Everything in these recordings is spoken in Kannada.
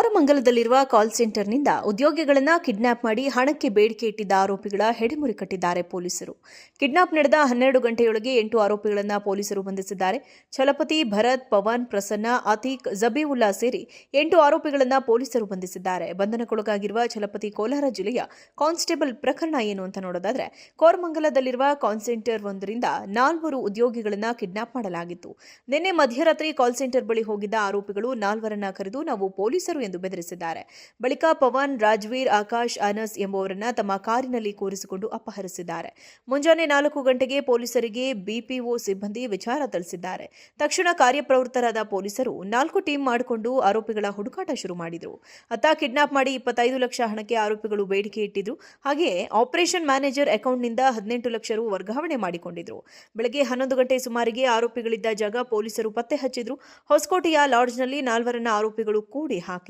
ಕೋರಮಂಗಲದಲ್ಲಿರುವ ಕಾಲ್ ಸೆಂಟರ್ನಿಂದ ಉದ್ಯೋಗಿಗಳನ್ನು ಕಿಡ್ನಾಪ್ ಮಾಡಿ ಹಣಕ್ಕೆ ಬೇಡಿಕೆ ಇಟ್ಟಿದ್ದ ಆರೋಪಿಗಳ ಹೆಡೆಮುರಿ ಕಟ್ಟಿದ್ದಾರೆ ಪೊಲೀಸರು. ಕಿಡ್ನಾಪ್ ನಡೆದ 12 ಗಂಟೆಯೊಳಗೆ 8 ಆರೋಪಿಗಳನ್ನು ಪೊಲೀಸರು ಬಂಧಿಸಿದ್ದಾರೆ. ಛಲಪತಿ, ಭರತ್, ಪವನ್, ಪ್ರಸನ್ನ, ಅತೀಕ್, ಜಬೀವುಲ್ಲಾ ಸೇರಿ 8 ಆರೋಪಿಗಳನ್ನು ಪೊಲೀಸರು ಬಂಧಿಸಿದ್ದಾರೆ. ಬಂಧನಕ್ಕೊಳಗಾಗಿರುವ ಛಲಪತಿ ಕೋಲಾರ ಜಿಲ್ಲೆಯ ಕಾನ್ಸ್ಟೇಬಲ್. ಪ್ರಕರಣ ಏನು ಅಂತ ನೋಡೋದಾದ್ರೆ, ಕೋರಮಂಗಲದಲ್ಲಿರುವ ಕಾಲ್ ಸೆಂಟರ್ ಒಂದರಿಂದ 4 ಉದ್ಯೋಗಿಗಳನ್ನು ಕಿಡ್ನಾಪ್ ಮಾಡಲಾಗಿತ್ತು. ನಿನ್ನೆ ಮಧ್ಯರಾತ್ರಿ ಕಾಲ್ ಸೆಂಟರ್ ಬಳಿ ಹೋಗಿದ್ದ ಆರೋಪಿಗಳು 4ರನ್ನ ಕರೆದು ನಾವು ಪೊಲೀಸರು ಎಂದು ಬೆದರಿಸಿದ್ದಾರೆ. ಬಳಿಕ ಪವನ್, ರಾಜ್ವೀರ್, ಆಕಾಶ್, ಅನಸ್ ಎಂಬುವರನ್ನ ತಮ್ಮ ಕಾರಿನಲ್ಲಿ ಕೂರಿಸಿಕೊಂಡು ಅಪಹರಿಸಿದ್ದಾರೆ. ಮುಂಜಾನೆ 4 ಗಂಟೆಗೆ ಪೊಲೀಸರಿಗೆ ಬಿಪಿಒ ಸಿಬ್ಬಂದಿ ವಿಚಾರ ತಿಳಿಸಿದ್ದಾರೆ. ತಕ್ಷಣ ಕಾರ್ಯಪ್ರವೃತ್ತರಾದ ಪೊಲೀಸರು 4 ಟೀಮ್ ಮಾಡಿಕೊಂಡು ಆರೋಪಿಗಳ ಹುಡುಕಾಟ ಶುರು ಮಾಡಿದರು. ಅತ್ತ ಕಿಡ್ನಾಪ್ ಮಾಡಿ 25 ಲಕ್ಷ ಹಣಕ್ಕೆ ಆರೋಪಿಗಳು ಬೇಡಿಕೆ ಇಟ್ಟಿದ್ರು. ಹಾಗೆಯೇ ಆಪರೇಷನ್ ಮ್ಯಾನೇಜರ್ ಅಕೌಂಟ್ನಿಂದ 18 ಲಕ್ಷ ರು ವರ್ಗಾವಣೆ ಮಾಡಿಕೊಂಡಿದ್ರು. ಬೆಳಗ್ಗೆ 11 ಗಂಟೆ ಸುಮಾರಿಗೆ ಆರೋಪಿಗಳಿದ್ದ ಜಾಗ ಪೊಲೀಸರು ಪತ್ತೆ ಹಚ್ಚಿದ್ರು. ಹೊಸಕೋಟೆಯ ಲಾಡ್ಜ್ನಲ್ಲಿ 4ರನ್ನ ಆರೋಪಿಗಳು ಕೂಡಿ ಹಾಕಿದ್ರು.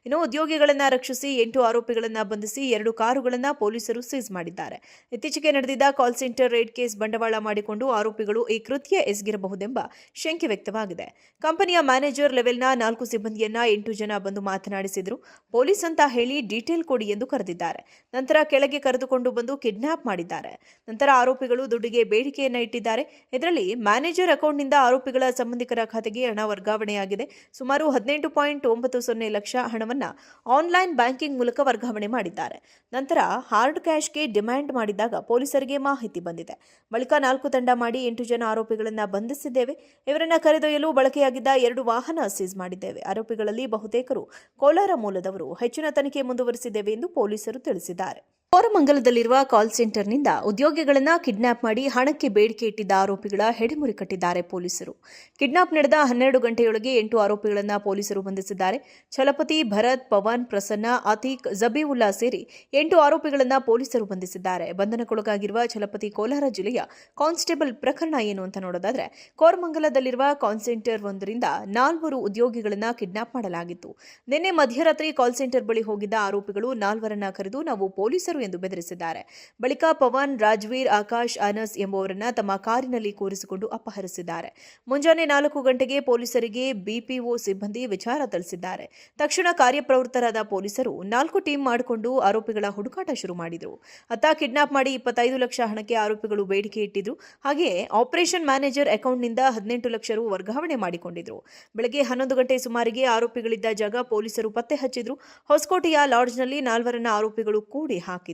ಇನ್ನು ಉದ್ಯೋಗಿಗಳನ್ನ ರಕ್ಷಿಸಿ 8 ಆರೋಪಿಗಳನ್ನ ಬಂಧಿಸಿ 2 ಕಾರುಗಳನ್ನ ಪೊಲೀಸರು ಸೀಸ್ ಮಾಡಿದ್ದಾರೆ. ಇತ್ತೀಚೆಗೆ ನಡೆದಿದ್ದ ಕಾಲ್ ಸೆಂಟರ್ ರೇಡ್ ಕೇಸ್ ಬಂಡವಾಳ ಮಾಡಿಕೊಂಡು ಆರೋಪಿಗಳು ಈ ಕೃತ್ಯ ಎಸಗಿರಬಹುದೆಂಬ ಶಂಕೆ ವ್ಯಕ್ತವಾಗಿದೆ. ಕಂಪನಿಯ ಮ್ಯಾನೇಜರ್ ಲೆವೆಲ್ನ 4 ಸಿಬ್ಬಂದಿಯನ್ನ 8 ಜನ ಬಂದು ಮಾತನಾಡಿಸಿದ್ರು. ಪೊಲೀಸ್ ಅಂತ ಹೇಳಿ ಡೀಟೇಲ್ ಕೊಡಿ ಎಂದು ಕರೆದಿದ್ದಾರೆ. ನಂತರ ಕೆಳಗೆ ಕರೆದುಕೊಂಡು ಬಂದು ಕಿಡ್ನಾಪ್ ಮಾಡಿದ್ದಾರೆ. ನಂತರ ಆರೋಪಿಗಳು ದುಡ್ಡಿಗೆ ಬೇಡಿಕೆಯನ್ನ ಇಟ್ಟಿದ್ದಾರೆ. ಇದರಲ್ಲಿ ಮ್ಯಾನೇಜರ್ ಅಕೌಂಟ್ನಿಂದ ಆರೋಪಿಗಳ ಸಂಬಂಧಿಕರ ಖಾತೆಗೆ ಹಣ ವರ್ಗಾವಣೆಯಾಗಿದೆ. ಸುಮಾರು 18.90 ಲಕ್ಷ ಹಣವನ್ನು ಆನ್ಲೈನ್ ಬ್ಯಾಂಕಿಂಗ್ ಮೂಲಕ ವರ್ಗಾವಣೆ ಮಾಡಿದ್ದಾರೆ. ನಂತರ ಹಾರ್ಡ್ ಕ್ಯಾಶ್ಗೆ ಡಿಮ್ಯಾಂಡ್ ಮಾಡಿದಾಗ ಪೊಲೀಸರಿಗೆ ಮಾಹಿತಿ ಬಂದಿದೆ. ಬಳಿಕ 4 ತಂಡ ಮಾಡಿ 8 ಜನ ಆರೋಪಿಗಳನ್ನು ಬಂಧಿಸಿದ್ದೇವೆ. ಇವರನ್ನ ಕರೆದೊಯ್ಯಲು ಬಳಕೆಯಾಗಿದ್ದ 2 ವಾಹನ ಸೀಸ್ ಮಾಡಿದ್ದೇವೆ. ಆರೋಪಿಗಳಲ್ಲಿ ಬಹುತೇಕರು ಕೋಲಾರ ಮೂಲದವರು. ಹೆಚ್ಚಿನ ತನಿಖೆ ಮುಂದುವರಿಸಿದ್ದೇವೆ ಎಂದು ಪೊಲೀಸರು ತಿಳಿಸಿದ್ದಾರೆ. ಕೋರಮಂಗಲದಲ್ಲಿರುವ ಕಾಲ್ ಸೆಂಟರ್ನಿಂದ ಉದ್ಯೋಗಿಗಳನ್ನು ಕಿಡ್ನಾಪ್ ಮಾಡಿ ಹಣಕ್ಕೆ ಬೇಡಿಕೆ ಇಟ್ಟಿದ್ದ ಆರೋಪಿಗಳ ಹೆಡೆಮುರಿ ಕಟ್ಟಿದ್ದಾರೆ ಪೊಲೀಸರು. ಕಿಡ್ನಾಪ್ ನಡೆದ 12 ಗಂಟೆಯೊಳಗೆ 8 ಆರೋಪಿಗಳನ್ನು ಪೊಲೀಸರು ಬಂಧಿಸಿದ್ದಾರೆ. ಛಲಪತಿ, ಭರತ್, ಪವನ್, ಪ್ರಸನ್ನ, ಅತೀಕ್, ಜಬೀವುಲ್ಲಾ ಸೇರಿ 8 ಆರೋಪಿಗಳನ್ನು ಪೊಲೀಸರು ಬಂಧಿಸಿದ್ದಾರೆ. ಬಂಧನಕ್ಕೊಳಗಾಗಿರುವ ಛಲಪತಿ ಕೋಲಾರ ಜಿಲ್ಲೆಯ ಕಾನ್ಸ್ಟೇಬಲ್. ಪ್ರಕರಣ ಏನು ಅಂತ ನೋಡೋದಾದ್ರೆ, ಕೋರಮಂಗಲದಲ್ಲಿರುವ ಕಾಲ್ ಸೆಂಟರ್ ಒಂದರಿಂದ 4 ಉದ್ಯೋಗಿಗಳನ್ನು ಕಿಡ್ನಾಪ್ ಮಾಡಲಾಗಿತ್ತು. ನಿನ್ನೆ ಮಧ್ಯರಾತ್ರಿ ಕಾಲ್ ಸೆಂಟರ್ ಬಳಿ ಹೋಗಿದ್ದ ಆರೋಪಿಗಳು 4ರನ್ನ ಕರೆದು ನಾವು ಪೊಲೀಸರು ಎಂದು ಬೆದರಿಸಿದ್ದಾರೆ. ಬಳಿಕ ಪವನ್, ರಾಜ್ವೀರ್, ಆಕಾಶ್, ಅನಸ್ ಎಂಬುವರನ್ನ ತಮ್ಮ ಕಾರಿನಲ್ಲಿ ಕೂರಿಸಿಕೊಂಡು ಅಪಹರಿಸಿದ್ದಾರೆ. ಮುಂಜಾನೆ 4 ಗಂಟೆಗೆ ಪೊಲೀಸರಿಗೆ ಬಿಪಿಒ ಸಿಬ್ಬಂದಿ ವಿಚಾರ ತಿಳಿಸಿದ್ದಾರೆ. ತಕ್ಷಣ ಕಾರ್ಯಪ್ರವೃತ್ತರಾದ ಪೊಲೀಸರು 4 ಟೀಮ್ ಮಾಡಿಕೊಂಡು ಆರೋಪಿಗಳ ಹುಡುಕಾಟ ಶುರು ಮಾಡಿದರು. ಅತ್ತ ಕಿಡ್ನಾಪ್ ಮಾಡಿ 25 ಲಕ್ಷ ಹಣಕ್ಕೆ ಆರೋಪಿಗಳು ಬೇಡಿಕೆ ಇಟ್ಟಿದ್ರು. ಹಾಗೆಯೇ ಆಪರೇಷನ್ ಮ್ಯಾನೇಜರ್ ಅಕೌಂಟ್ನಿಂದ 18 ಲಕ್ಷ ರು ವರ್ಗಾವಣೆ ಮಾಡಿಕೊಂಡಿದ್ರು. ಬೆಳಗ್ಗೆ 11 ಗಂಟೆ ಸುಮಾರಿಗೆ ಆರೋಪಿಗಳಿದ್ದ ಜಾಗ ಪೊಲೀಸರು ಪತ್ತೆ ಹಚ್ಚಿದ್ರು. ಹೊಸಕೋಟೆಯ ಲಾಡ್ಜ್ನಲ್ಲಿ 4ರನ್ನ ಆರೋಪಿಗಳು ಕೂಡಿ ಹಾಕಿದ್ರು.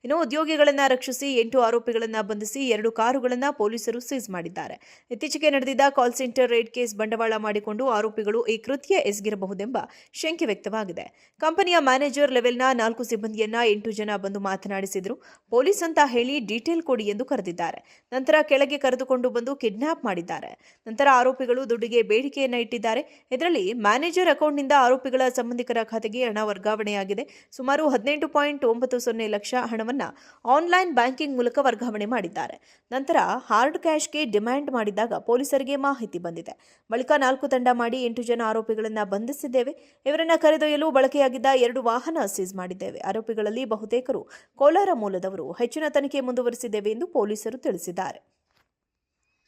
ಇನ್ನು ಉದ್ಯೋಗಿಗಳನ್ನ ರಕ್ಷಿಸಿ 8 ಆರೋಪಿಗಳನ್ನ ಬಂಧಿಸಿ 2 ಕಾರುಗಳನ್ನ ಪೊಲೀಸರು ಸೀಸ್ ಮಾಡಿದ್ದಾರೆ. ಇತ್ತೀಚೆಗೆ ನಡೆದಿದ್ದ ಕಾಲ್ ಸೆಂಟರ್ ರೇಡ್ ಕೇಸ್ ಬಂಡವಾಳ ಮಾಡಿಕೊಂಡು ಆರೋಪಿಗಳು ಈ ಕೃತ್ಯ ಎಸಗಿರಬಹುದೆಂಬ ಶಂಕೆ ವ್ಯಕ್ತವಾಗಿದೆ. ಕಂಪನಿಯ ಮ್ಯಾನೇಜರ್ ಲೆವೆಲ್ನ 4 ಸಿಬ್ಬಂದಿಯನ್ನ 8 ಜನ ಬಂದು ಮಾತನಾಡಿಸಿದ್ರು. ಪೊಲೀಸ್ ಅಂತ ಹೇಳಿ ಡೀಟೇಲ್ ಕೊಡಿ ಎಂದು ಕರೆದಿದ್ದಾರೆ. ನಂತರ ಕೆಳಗೆ ಕರೆದುಕೊಂಡು ಬಂದು ಕಿಡ್ನಾಪ್ ಮಾಡಿದ್ದಾರೆ. ನಂತರ ಆರೋಪಿಗಳು ದುಡ್ಡಿಗೆ ಬೇಡಿಕೆಯನ್ನ ಇಟ್ಟಿದ್ದಾರೆ. ಇದರಲ್ಲಿ ಮ್ಯಾನೇಜರ್ ಅಕೌಂಟ್ನಿಂದ ಆರೋಪಿಗಳ ಸಂಬಂಧಿಕರ ಖಾತೆಗೆ ಹಣ ವರ್ಗಾವಣೆಯಾಗಿದೆ. ಸುಮಾರು 18.90 ಲಕ್ಷ ಹಣವನ್ನು ಆನ್ಲೈನ್ ಬ್ಯಾಂಕಿಂಗ್ ಮೂಲಕ ವರ್ಗಾವಣೆ ಮಾಡಿದ್ದಾರೆ. ನಂತರ ಹಾರ್ಡ್ ಕ್ಯಾಶ್ಗೆ ಡಿಮ್ಯಾಂಡ್ ಮಾಡಿದಾಗ ಪೊಲೀಸರಿಗೆ ಮಾಹಿತಿ ಬಂದಿದೆ. ಬಳಿಕ 4 ತಂಡ ಮಾಡಿ 8 ಜನ ಆರೋಪಿಗಳನ್ನು ಬಂಧಿಸಿದ್ದೇವೆ. ಇವರನ್ನ ಕರೆದೊಯ್ಯಲು ಬಳಕೆಯಾಗಿದ್ದ 2 ವಾಹನ ಸೀಸ್ ಮಾಡಿದ್ದೇವೆ. ಆರೋಪಿಗಳಲ್ಲಿ ಬಹುತೇಕರು ಕೋಲಾರ ಮೂಲದವರು. ಹೆಚ್ಚಿನ ತನಿಖೆ ಮುಂದುವರಿಸಿದ್ದೇವೆ ಎಂದು ಪೊಲೀಸರು ತಿಳಿಸಿದ್ದಾರೆ.